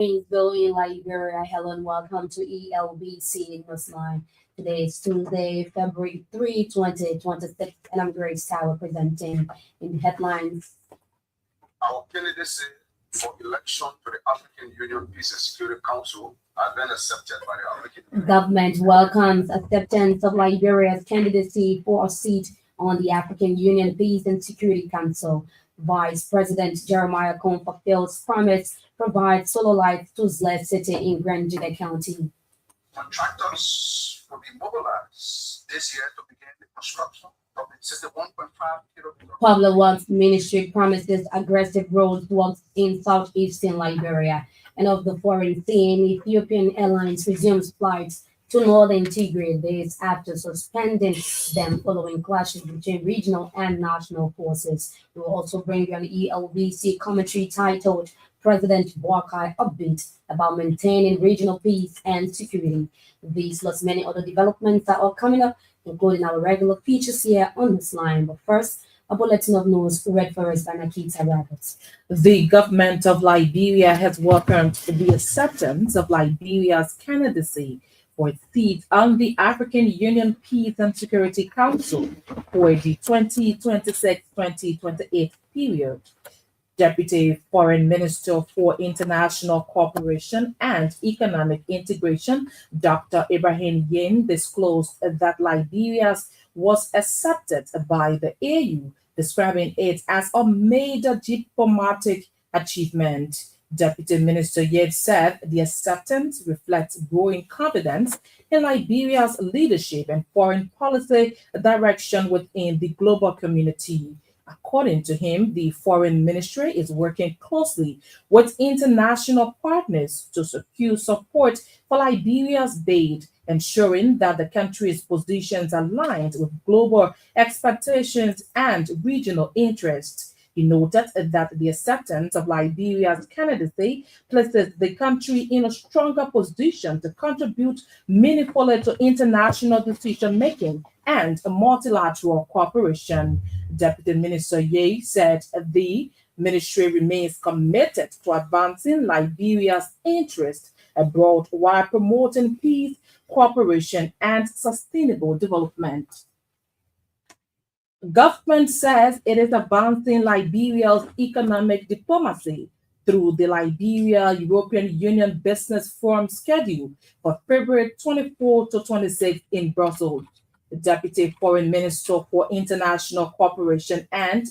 Bill in Liberia. Hello and welcome to ELBC Newsline. Today is Tuesday, February 3, 2026, and I'm Grace Tower presenting in headlines. Our candidacy for election to the African Union Peace and Security Council has been accepted by the African Union. Government welcomes acceptance of Liberia's candidacy for a seat on the African Union Peace and Security Council. Vice President Jeremiah Cohn fulfills promise provide solar lights to Zles City in Grand Juda County. Contractors will be mobilized this year to begin the construction of the 61.5 kilometer. Public Works Ministry promises aggressive road works in southeastern Liberia. And of the foreign scene, Ethiopian Airlines resumes flights to northern Tigray days after suspending them following clashes between regional and national forces. We will also bring you an ELBC commentary titled President Boakai upbeat about maintaining regional peace and security. These plus many other developments are all coming up, including our regular features here on this line. But first, a bulletin of news read for us by Nakita Roberts. The government of Liberia has welcomed the acceptance of Liberia's candidacy for its seat on the African Union Peace and Security Council for the 2026-2028 period. Deputy Foreign Minister for International Cooperation and Economic Integration, Dr. Ibrahim Yin, disclosed that Liberia's was accepted by the AU, describing it as a major diplomatic achievement. Deputy Minister Yin said the acceptance reflects growing confidence in Liberia's leadership and foreign policy direction within the global community. According to him, the Foreign Ministry is working closely with international partners to secure support for Liberia's bid, ensuring that the country's positions aligned with global expectations and regional interests. He noted that the acceptance of Liberia's candidacy places the country in a stronger position to contribute meaningfully to international decision making and multilateral cooperation. Deputy Minister Ye said the ministry remains committed to advancing Liberia's interests abroad while promoting peace, cooperation, and sustainable development. Government says it is advancing Liberia's economic diplomacy through the Liberia European Union Business Forum scheduled for February 24 to 26 in Brussels. The Deputy Foreign Minister for International Cooperation and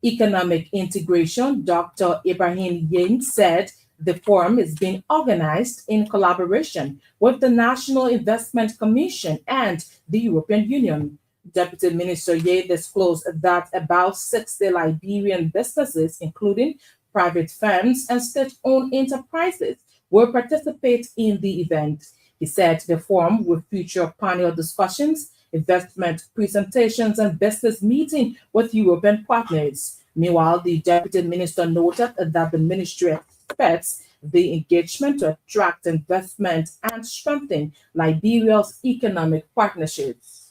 Economic Integration, Dr. Ibrahim Yin, said the forum is being organized in collaboration with the National Investment Commission and the European Union. Deputy Minister Ye disclosed that about 60 Liberian businesses, including private firms and state-owned enterprises, will participate in the event. He said the forum will feature panel discussions, investment presentations, and business meeting with European partners. Meanwhile, the Deputy Minister noted that the ministry expects the engagement to attract investment and strengthen Liberia's economic partnerships.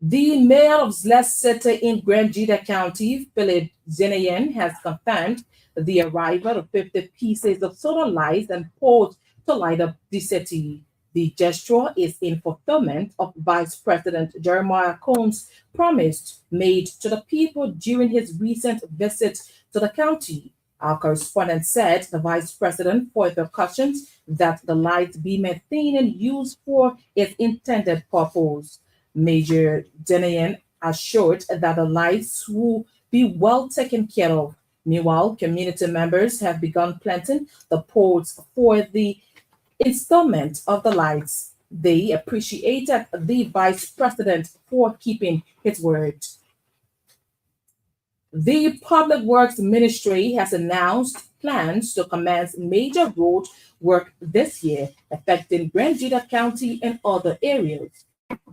The mayor of Zles City in Grand Juda County, Philip Zenayan, has confirmed the arrival of 50 pieces of solar lights and poles to light up the city. The gesture is in fulfillment of Vice President Jeremiah Cohn's promise made to the people during his recent visit to the county. Our correspondent said the Vice President further cautions that the lights be maintained and used for its intended purpose. Major Denayan assured that the lights will be well taken care of. Meanwhile, community members have begun planting the poles for the installment of the lights. They appreciated the Vice President for keeping his word. The Public Works Ministry has announced plans to commence major road work this year, affecting Grand Juda County and other areas.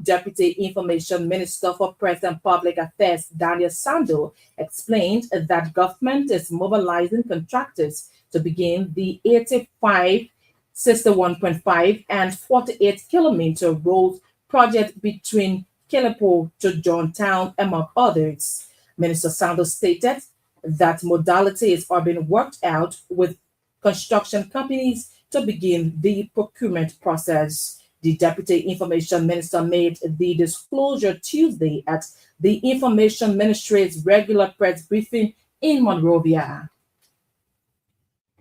Deputy Information Minister for Press and Public Affairs Daniel Sando explained that government is mobilizing contractors to begin the 85, 61.5, and 48-kilometer road project between Kilipo to Johntown, among others. Minister Sando stated that modalities are being worked out with construction companies to begin the procurement process. The Deputy Information Minister made the disclosure Tuesday at the Information Ministry's regular press briefing in Monrovia.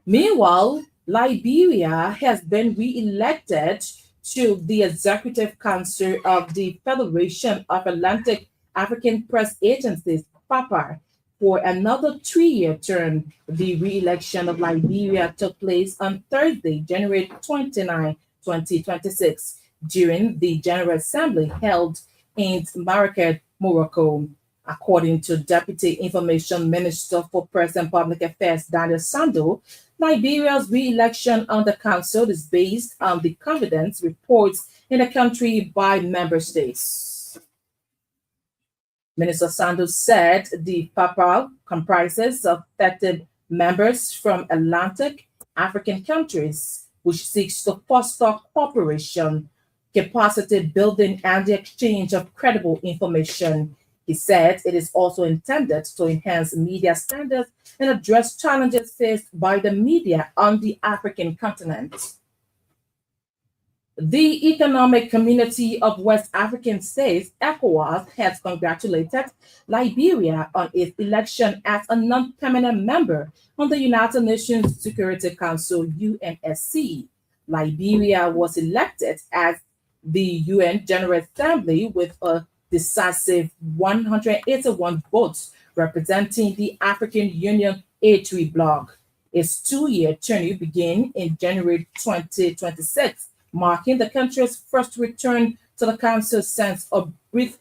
Meanwhile, Liberia has been re-elected to the Executive Council of the Federation of Atlantic African Press Agencies, FAPAR, for another 3-year term. The re-election of Liberia took place on Thursday, January 29, 2026, during the General Assembly held in Marrakech, Morocco. According to Deputy Information Minister for Press and Public Affairs, Daniel Sando, Liberia's re-election on the council is based on the confidence reports in the country by member states. Minister Sanders said the PAPA comprises of 30 members from Atlantic African countries, which seeks to foster cooperation, capacity building, and the exchange of credible information. He said it is also intended to enhance media standards and address challenges faced by the media on the African continent. The Economic Community of West African States, ECOWAS, has congratulated Liberia on its election as a non-permanent member on the United Nations Security Council, UNSC. Liberia was elected as the UN General Assembly with a decisive 181 votes representing the African Union A3 bloc. Its 2-year tenure began in January 2026, marking the country's first return to the council since a brief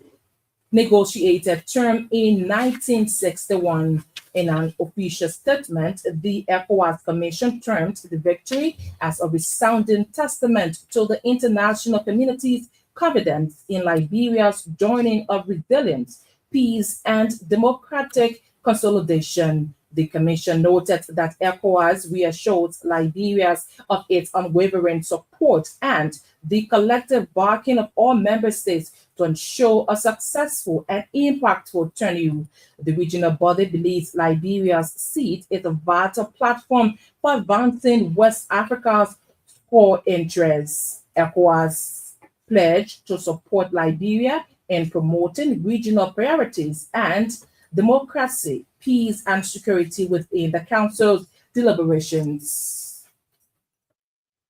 negotiated term in 1961. In an official statement, the ECOWAS Commission termed the victory as a resounding testament to the international community's confidence in Liberia's joining of resilience, peace, and democratic consolidation. The Commission noted that ECOWAS reassures Liberia's of its unwavering support and the collective barking of all member states to ensure a successful and impactful tenure. The regional body believes Liberia's seat is a vital platform for advancing West Africa's core interests. ECOWAS pledged to support Liberia in promoting regional priorities and democracy, peace, and security within the Council's deliberations.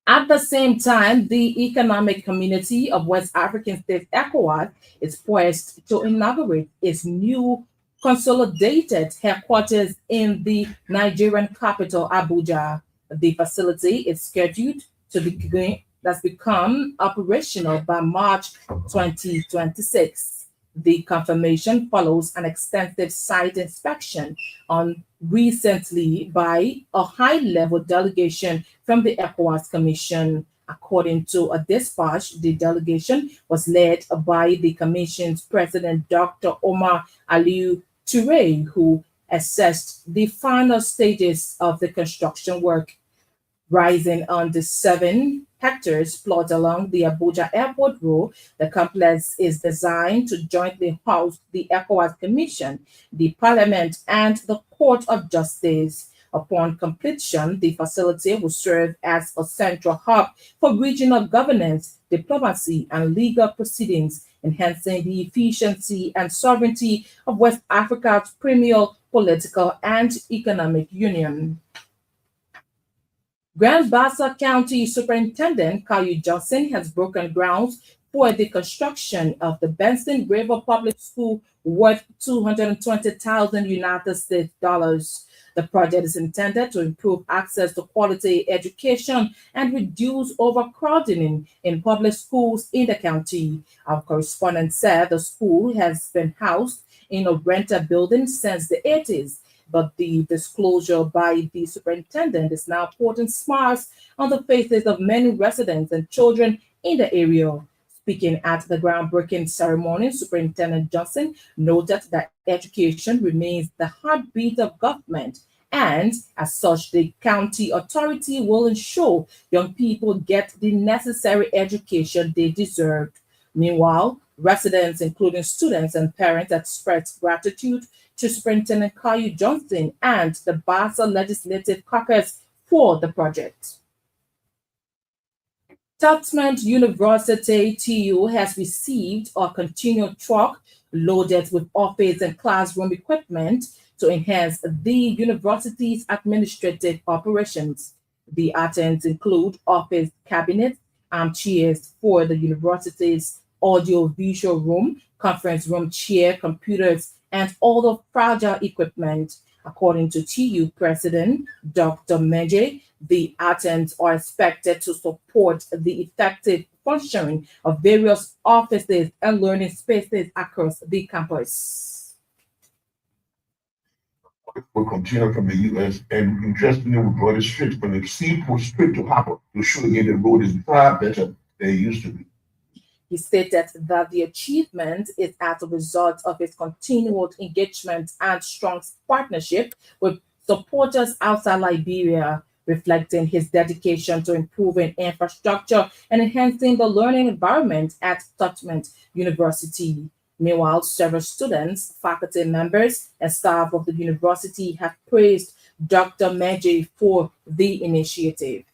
At the same time, the Economic Community of West African States, ECOWAS, is poised to inaugurate its new consolidated headquarters in the Nigerian capital, Abuja. The facility is scheduled to become operational by March 2026. The confirmation follows an extensive site inspection on recently by a high-level delegation from the ECOWAS Commission. According to a dispatch, the delegation was led by the Commission's President, Dr. Omar Aliu Toure, who assessed the final stages of the construction work. Rising on the 7 hectares plot along the Abuja Airport Road, the complex is designed to jointly house the ECOWAS Commission, the Parliament, and the Court of Justice. Upon completion, the facility will serve as a central hub for regional governance, diplomacy, and legal proceedings, enhancing the efficiency and sovereignty of West Africa's premier political and economic union. Grand Bassa County Superintendent Caillou Johnson has broken ground for the construction of the Benson River Public School worth $220,000 United States dollars. The project is intended to improve access to quality education and reduce overcrowding in public schools in the county. Our correspondent said the school has been housed in a rented building since the 80s. But the disclosure by the superintendent is now putting smiles on the faces of many residents and children in the area. Speaking at the groundbreaking ceremony, Superintendent Johnson noted that education remains the heartbeat of government, and as such, the county authority will ensure young people get the necessary education they deserve. Meanwhile, residents, including students and parents, expressed gratitude to Superintendent Caillou Johnson and the Bassa Legislative Caucus for the project. Tufts University TU has received a continual truck loaded with office and classroom equipment to enhance the university's administrative operations. The items include office cabinets and chairs for the university's audio-visual room, conference room chair, computers, and other fragile equipment. According to TU President Dr. Meje, the items are expected to support the effective functioning of various offices and learning spaces across the campus. Will continue from the US, and interestingly, we brought it straight from the seaport straight to harbor to show again the road is far better than it used to be. He stated that the achievement is as a result of his continued engagement and strong partnership with supporters outside Liberia, reflecting his dedication to improving infrastructure and enhancing the learning environment at Tufts University. Meanwhile, several students, faculty members, and staff of the university have praised Dr. Meje for the initiative.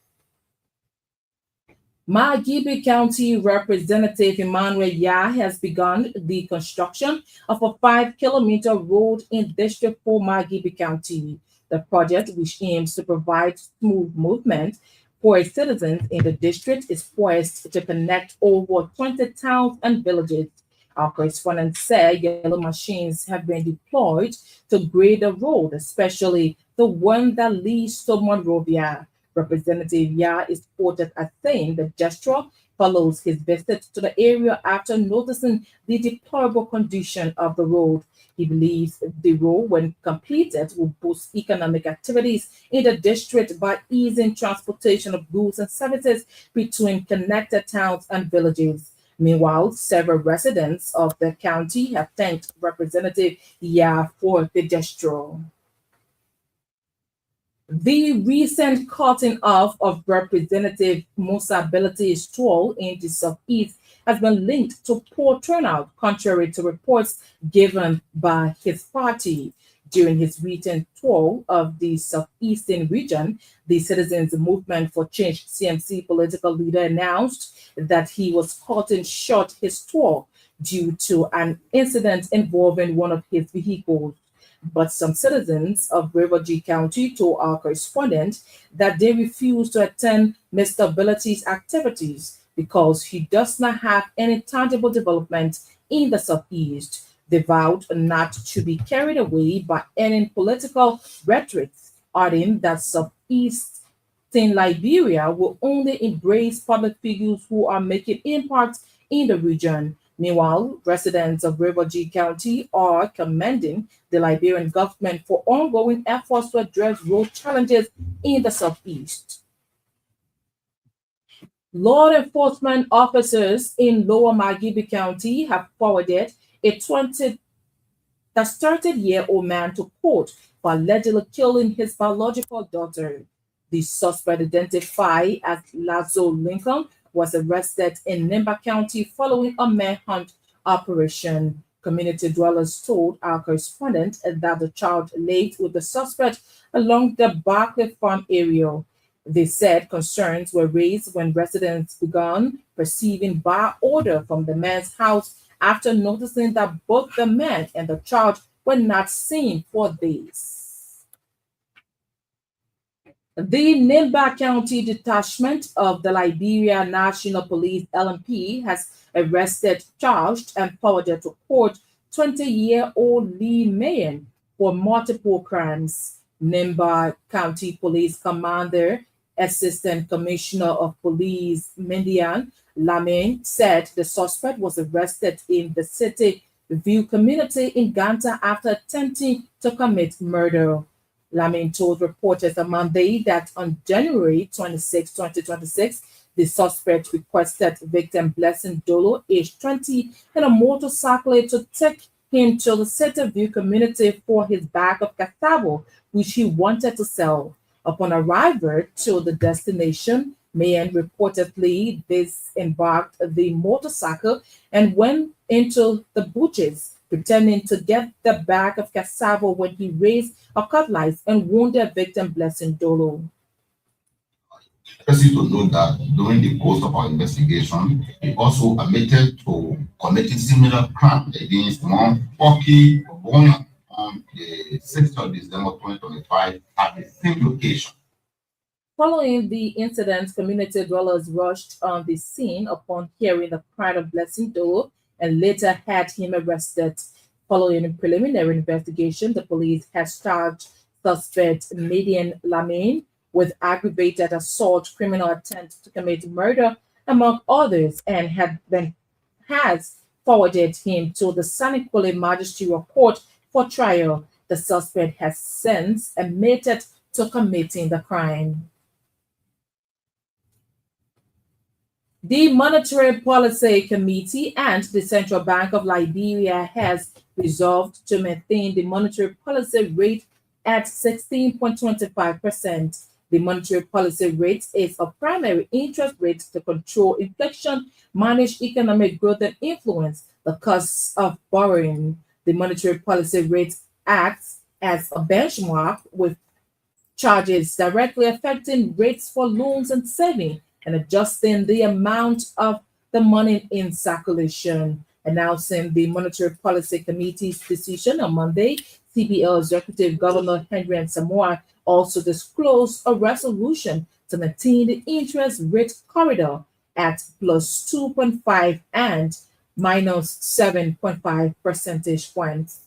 Margibi County Representative Emmanuel Yah has begun the construction of a 5-kilometer road in District 4 Margibi County. The project, which aims to provide smooth movement for its citizens in the district, is poised to connect over 20 towns and villages. Our correspondent said yellow machines have been deployed to grade the road, especially the one that leads to Monrovia. Representative Yah is quoted as saying the gesture follows his visit to the area after noticing the deplorable condition of the road. He believes the road, when completed, will boost economic activities in the district by easing transportation of goods and services between connected towns and villages. Meanwhile, several residents of the county have thanked Representative Yah for the gesture. The recent cutting off of Representative Musa Belati's toll in the Southeast has been linked to poor turnout, contrary to reports given by his party. During his recent tour of the Southeastern region, the Citizens Movement for Change CMC political leader announced that he was cutting short his tour due to an incident involving one of his vehicles. But some citizens of River G County told our correspondent that they refuse to attend Mr. Belati's activities because he does not have any tangible development in the Southeast. They vowed not to be carried away by any political rhetoric, adding that Southeastern Liberia will only embrace public figures who are making impact in the region. Meanwhile, residents of River G County are commending the Liberian government for ongoing efforts to address road challenges in the Southeast. Law enforcement officers in Lower Margibi County have forwarded a 30-year-old man to court for allegedly killing his biological daughter. The suspect, identified as Lazo Lincoln, was arrested in Nimba County following a manhunt operation. Community dwellers told our correspondent that the child lived with the suspect along the Barclay Farm area. They said concerns were raised when residents began perceiving bar odor from the man's house after noticing that both the man and the child were not seen for days. The Nimba County Detachment of the Liberia National Police LMP has arrested, charged, and forwarded to court 20-year-old Lee Mayen for multiple crimes. Nimba County Police Commander, Assistant Commissioner of Police Mendian Lamin said the suspect was arrested in the City View community in Ganta after attempting to commit murder. Lamin told reporters on Monday that on January 26, 2026, the suspect requested victim Blessing Dolo, age 20, and a motorcycle to take him to the City View community for his bag of cassava, which he wanted to sell. Upon arrival to the destination, Mayen reportedly disembarked the motorcycle and went into the bushes, pretending to get the bag of cassava when he raised a cutlass and wounded victim Blessing Dolo. interesting to note that during the course of our investigation, we also admitted to committing similar crime against one Pocky Obona on the 6th of December 2025 at the same location. Following the incident, community dwellers rushed on the scene upon hearing the cry of Blessing Doe and later had him arrested. Following a preliminary investigation, the police has charged suspect Median Lamine with aggravated assault, criminal attempt to commit murder, among others, and has forwarded him to the Saniquale Magisterial Court for trial. The suspect has since admitted to committing the crime. The Monetary Policy Committee and the Central Bank of Liberia has resolved to maintain the monetary policy rate at 16.25%. The monetary policy rate is a primary interest rate to control inflation, manage economic growth, and influence the costs of borrowing. The monetary policy rate acts as a benchmark with charges directly affecting rates for loans and saving and adjusting the amount of the money in circulation. Announcing the Monetary Policy Committee's decision on Monday, CBL Executive Governor Henry Samoa also disclosed a resolution to maintain the interest rate corridor at plus 2.5 and minus 7.5 percentage points.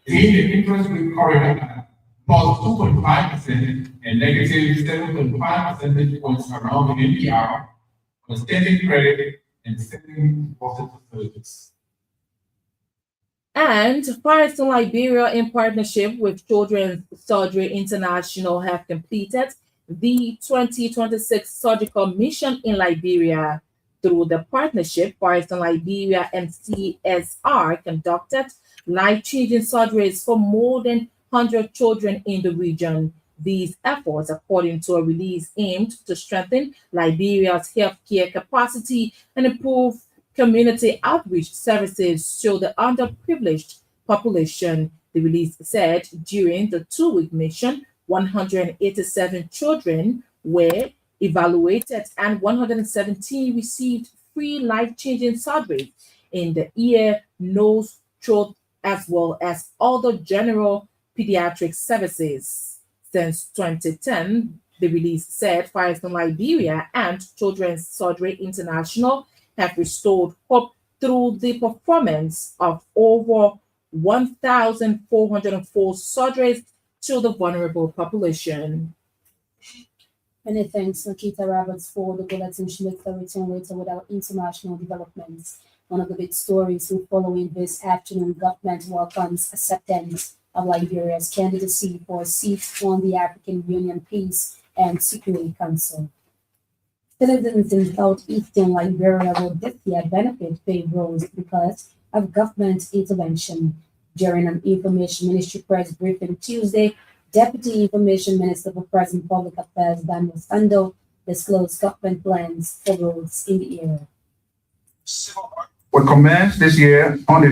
In the interest rate corridor at plus 2.5% and negative 7.5 percentage points around the NPR, outstanding credit, and saving deposit facilities. And Paris and Liberia, in partnership with Children's Surgery International, have completed the 2026 surgical mission in Liberia. Through the partnership, Paris and Liberia and CSR conducted life-changing surgeries for more than 100 children in the region. These efforts, according to a release, aimed to strengthen Liberia's healthcare capacity and improve community outreach services to the underprivileged population. The release said during the 2-week mission, 187 children were evaluated and 117 received free life-changing surgery in the ear, nose, throat, as well as other general pediatric services. Since 2010, the release said Firestone Liberia and Children's Surgery International have restored hope through the performance of over 1,404 surgeries to the vulnerable population. Many thanks, Nikita Roberts, for the bulletin. She makes the return later with our international developments. One of the big stories we're following this afternoon, government welcomes acceptance of Liberia's candidacy for a seat on the African Union Peace and Security Council. Citizens in southeastern Liberia will this year benefit favorably because of government intervention. During an Information Ministry press briefing Tuesday, Deputy Information Minister for Present Public Affairs Daniel Sando disclosed government plans for roads in the area. Will commence this year on the